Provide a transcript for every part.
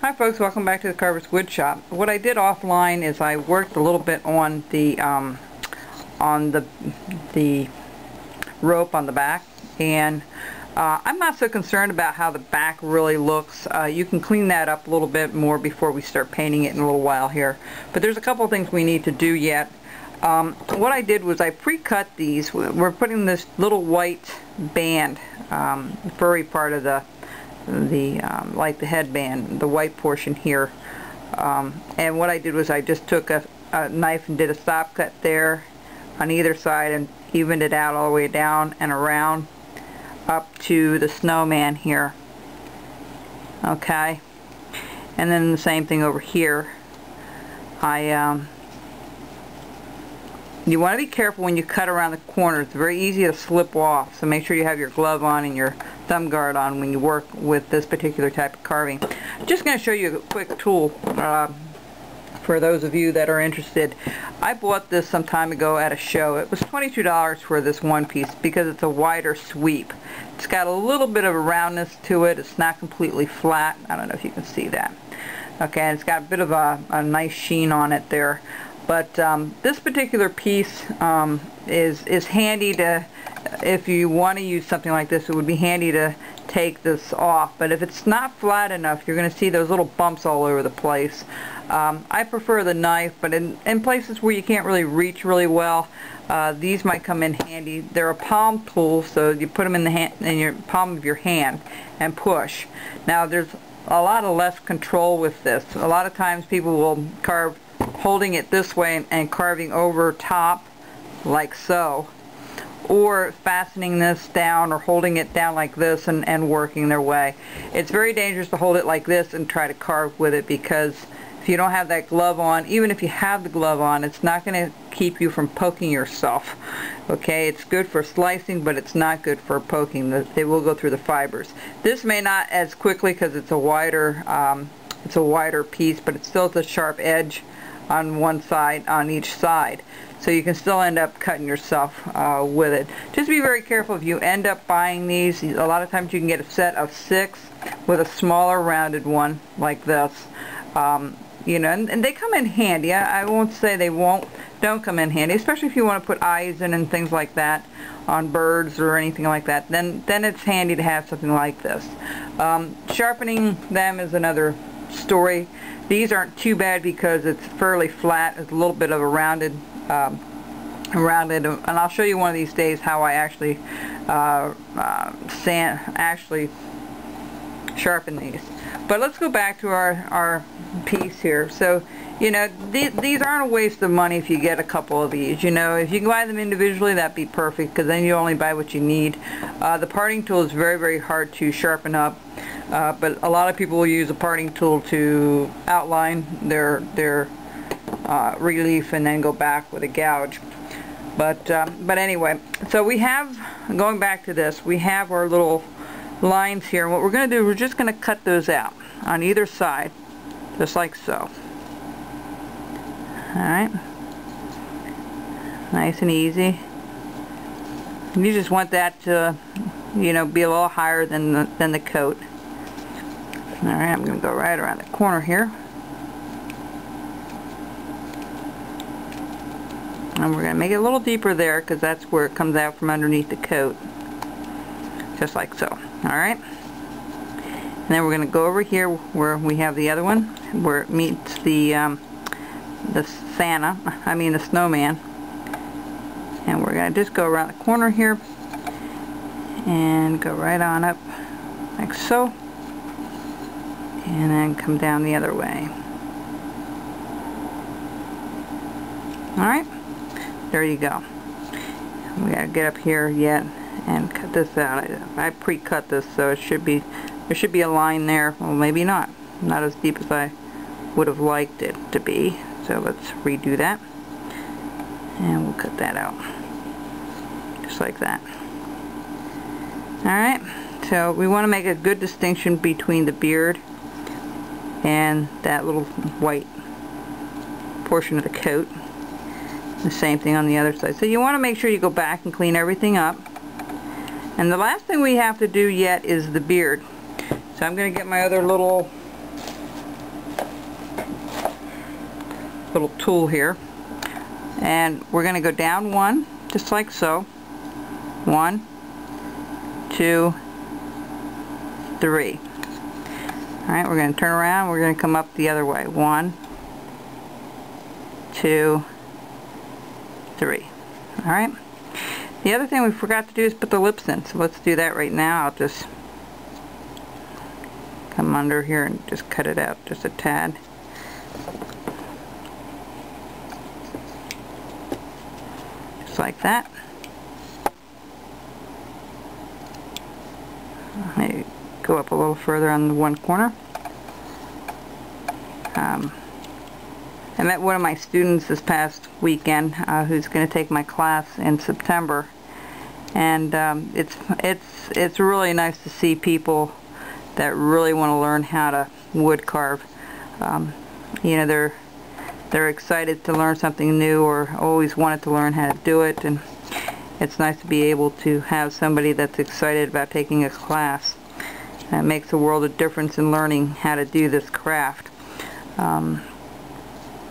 Hi folks, welcome back to the Carver's Wood Shop. What I did offline is I worked a little bit on the rope on the back, and I'm not so concerned about how the back really looks. You can clean that up a little bit more before we start painting it in a little while here. But there's a couple of things we need to do yet. What I did was I pre-cut these. We're putting this little white band, furry part of the like the headband, the white portion here, and what I did was I just took a knife and did a stop cut there on either side and evened it out all the way down and around up to the snowman here. Okay, and then the same thing over here. You want to be careful when you cut around the corners. It's very easy to slip off, so make sure you have your glove on and your thumb guard on when you work with this particular type of carving. I'm just going to show you a quick tool for those of you that are interested. I bought this some time ago at a show. It was $22 for this one piece because it's a wider sweep. It's got a little bit of a roundness to it. It's not completely flat. I don't know if you can see that. Okay, and it's got a bit of a nice sheen on it there. But this particular piece is handy to, if you want to use something like this, it would be handy to take this off. But if it's not flat enough, you're going to see those little bumps all over the place. I prefer the knife, but in places where you can't really reach really well, these might come in handy. They're a palm tool, so you put them in your palm of your hand and push. Now there's a lot of less control with this. A lot of times people will carve holding it this way and carving over top like so, or fastening this down or holding it down like this and working their way. It's very dangerous to hold it like this and try to carve with it, because if you don't have that glove on, even if you have the glove on, it's not going to keep you from poking yourself. Okay, it's good for slicing, but it's not good for poking. It will go through the fibers. This may not as quickly because it's a wider piece, but it still has a sharp edge on one side, on each side, so you can still end up cutting yourself with it. Just be very careful if you end up buying these. A lot of times you can get a set of 6 with a smaller rounded one like this. You know, and they come in handy. I won't say they don't come in handy, especially if you want to put eyes in and things like that on birds or anything like that. Then it's handy to have something like this. Sharpening them is another story. These aren't too bad because it's fairly flat. It's a little bit of a rounded, and I'll show you one of these days how I actually sharpen these. But let's go back to our piece here. So, you know, these aren't a waste of money if you get a couple of these. You know, if you can buy them individually, that'd be perfect, because then you only buy what you need. The parting tool is very, very hard to sharpen up. But a lot of people will use a parting tool to outline their relief and then go back with a gouge. But anyway, so we have, going back to this, we have our little lines here. And what we're going to do, we're just going to cut those out on either side, just like so. Alright, nice and easy. And you just want that to, you know, be a little higher than the coat. Alright, I'm going to go right around the corner here. And we're going to make it a little deeper there, because that's where it comes out from underneath the coat. Just like so. Alright. And then we're going to go over here where we have the other one, where it meets the snowman. And we're going to just go around the corner here and go right on up like so. And then come down the other way. Alright, there you go. We gotta get up here yet and cut this out. I pre-cut this, so there should be a line there. Well, maybe not. Not as deep as I would have liked it to be. So let's redo that. And we'll cut that out. Just like that. Alright, so we want to make a good distinction between the beard and that little white portion of the coat. The same thing on the other side. So you want to make sure you go back and clean everything up. And the last thing we have to do yet is the beard. So I'm going to get my other little little tool here, and we're going to go down one, just like so. 1, 2, 3. Alright, we're going to turn around, we're going to come up the other way. 1, 2, 3. Alright. The other thing we forgot to do is put the lips in, so let's do that right now. I'll just come under here and just cut it out just a tad. Just like that. Maybe go up a little further on the one corner. I met one of my students this past weekend who's going to take my class in September, and it's really nice to see people that really want to learn how to wood carve. You know, they're excited to learn something new, or always wanted to learn how to do it, and it's nice to be able to have somebody that's excited about taking a class. It makes a world of difference in learning how to do this craft.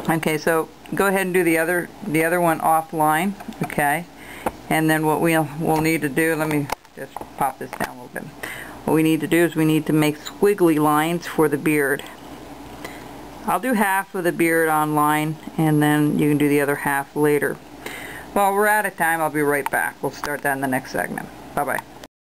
Okay, so go ahead and do the other one offline, okay? And then what we'll need to do, let me just pop this down a little bit. What we need to do is we need to make squiggly lines for the beard. I'll do half of the beard online, and then you can do the other half later. Well, we're out of time. I'll be right back. We'll start that in the next segment. Bye-bye.